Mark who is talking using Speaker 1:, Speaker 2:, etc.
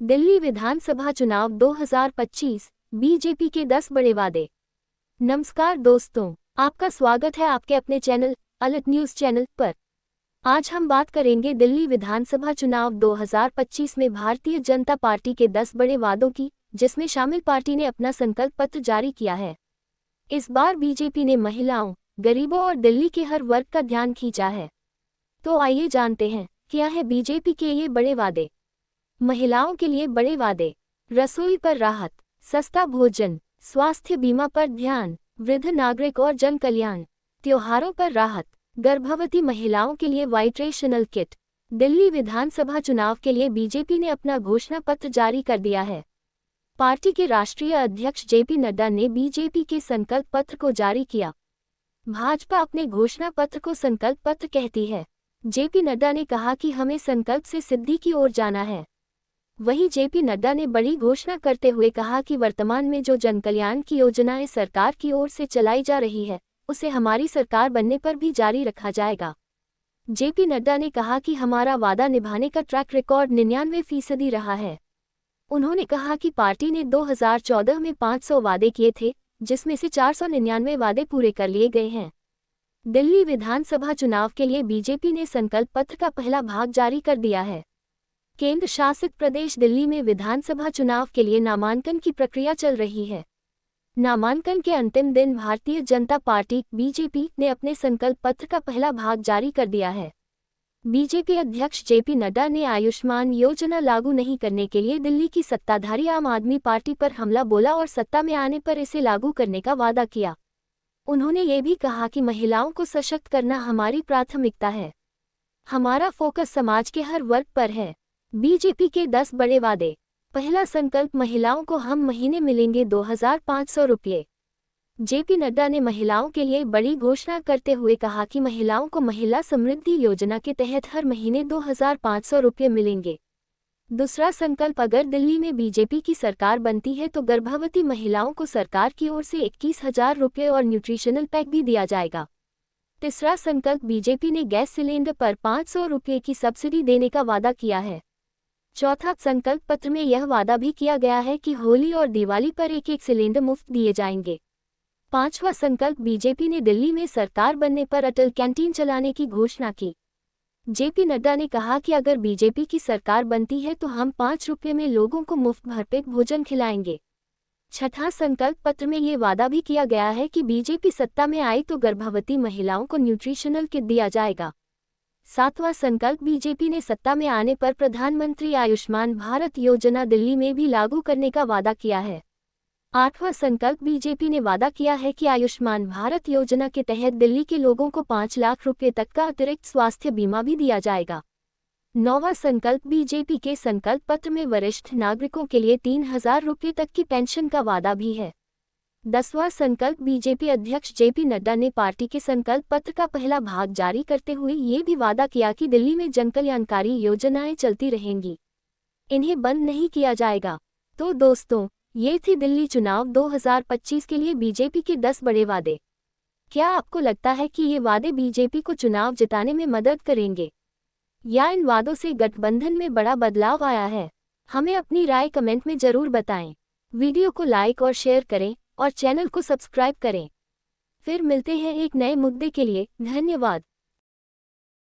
Speaker 1: दिल्ली विधानसभा चुनाव 2025, बीजेपी के 10 बड़े वादे। नमस्कार दोस्तों, आपका स्वागत है आपके अपने चैनल अलर्ट न्यूज चैनल पर। आज हम बात करेंगे दिल्ली विधानसभा चुनाव 2025 में भारतीय जनता पार्टी के 10 बड़े वादों की, जिसमें शामिल पार्टी ने अपना संकल्प पत्र जारी किया है। इस बार बीजेपी ने महिलाओं, गरीबों और दिल्ली के हर वर्ग का ध्यान खींचा है। तो आइए जानते हैं क्या है बीजेपी के ये बड़े वादे। महिलाओं के लिए बड़े वादे। रसोई पर राहत, सस्ता भोजन, स्वास्थ्य बीमा पर ध्यान, वृद्ध नागरिक और जन कल्याण। त्योहारों पर राहत, गर्भवती महिलाओं के लिए वाइट्रेशनल किट। दिल्ली विधानसभा चुनाव के लिए बीजेपी ने अपना घोषणा पत्र जारी कर दिया है। पार्टी के राष्ट्रीय अध्यक्ष जेपी नड्डा ने बीजेपी के संकल्प पत्र को जारी किया। भाजपा अपने घोषणा पत्र को संकल्प पत्र कहती है। जेपी नड्डा ने कहा कि हमें संकल्प से सिद्धि की ओर जाना है। वहीं जेपी नड्डा ने बड़ी घोषणा करते हुए कहा कि वर्तमान में जो जनकल्याण की योजनाएं सरकार की ओर से चलाई जा रही है, उसे हमारी सरकार बनने पर भी जारी रखा जाएगा। जेपी नड्डा ने कहा कि हमारा वादा निभाने का ट्रैक रिकॉर्ड 99% रहा है। उन्होंने कहा कि पार्टी ने 2014 में 500 वादे किए थे, जिसमें से 499 वादे पूरे कर लिए गए हैं। दिल्ली विधानसभा चुनाव के लिए बीजेपी ने संकल्प पत्र का पहला भाग जारी कर दिया है। केंद्र शासित प्रदेश दिल्ली में विधानसभा चुनाव के लिए नामांकन की प्रक्रिया चल रही है। नामांकन के अंतिम दिन भारतीय जनता पार्टी बीजेपी ने अपने संकल्प पत्र का पहला भाग जारी कर दिया है। बीजेपी अध्यक्ष जेपी नड्डा ने आयुष्मान योजना लागू नहीं करने के लिए दिल्ली की सत्ताधारी आम आदमी पार्टी पर हमला बोला और सत्ता में आने पर इसे लागू करने का वादा किया। उन्होंने ये भी कहा कि महिलाओं को सशक्त करना हमारी प्राथमिकता है। हमारा फोकस समाज के हर वर्ग पर है। बीजेपी के 10 बड़े वादे। पहला संकल्प, महिलाओं को हर महीने मिलेंगे 2500 रुपये। जेपी नड्डा ने महिलाओं के लिए बड़ी घोषणा करते हुए कहा कि महिलाओं को महिला समृद्धि योजना के तहत हर महीने 2500 रुपये मिलेंगे। दूसरा संकल्प, अगर दिल्ली में बीजेपी की सरकार बनती है तो गर्भवती महिलाओं को सरकार की ओर से 21,000 रुपये और न्यूट्रिशनल पैक भी दिया जाएगा। तीसरा संकल्प, बीजेपी ने गैस सिलेंडर पर 500 रुपये की सब्सिडी देने का वादा किया है। चौथा संकल्प पत्र में यह वादा भी किया गया है कि होली और दिवाली पर एक सिलेंडर मुफ्त दिए जाएंगे। पांचवा संकल्प, बीजेपी ने दिल्ली में सरकार बनने पर अटल कैंटीन चलाने की घोषणा की। जेपी नड्डा ने कहा कि अगर बीजेपी की सरकार बनती है तो हम 5 रुपये में लोगों को मुफ्त भरपेट भोजन खिलाएंगे। छठा संकल्प पत्र में ये वादा भी किया गया है कि बीजेपी सत्ता में आई तो गर्भवती महिलाओं को न्यूट्रिशनल किट दिया जाएगा। सातवां संकल्प, बीजेपी ने सत्ता में आने पर प्रधानमंत्री आयुष्मान भारत योजना दिल्ली में भी लागू करने का वादा किया है। आठवां संकल्प, बीजेपी ने वादा किया है कि आयुष्मान भारत योजना के तहत दिल्ली के लोगों को 5 लाख रुपये तक का अतिरिक्त स्वास्थ्य बीमा भी दिया जाएगा। नौवां संकल्प, बीजेपी के संकल्प पत्र में वरिष्ठ नागरिकों के लिए 3,000 रुपये तक की पेंशन का वादा भी है। 10वां संकल्प, बीजेपी अध्यक्ष जेपी नड्डा ने पार्टी के संकल्प पत्र का पहला भाग जारी करते हुए ये भी वादा किया कि दिल्ली में जनकल्याणकारी योजनाएं चलती रहेंगी, इन्हें बंद नहीं किया जाएगा। तो दोस्तों, ये थी दिल्ली चुनाव 2025 के लिए बीजेपी के 10 बड़े वादे। क्या आपको लगता है कि ये वादे बीजेपी को चुनाव जिताने में मदद करेंगे, या इन वादों से गठबंधन में बड़ा बदलाव आया है? हमें अपनी राय कमेंट में जरूर बताएं। वीडियो को लाइक और शेयर करें और चैनल को सब्सक्राइब करें। फिर मिलते हैं एक नए मुद्दे के लिए। धन्यवाद।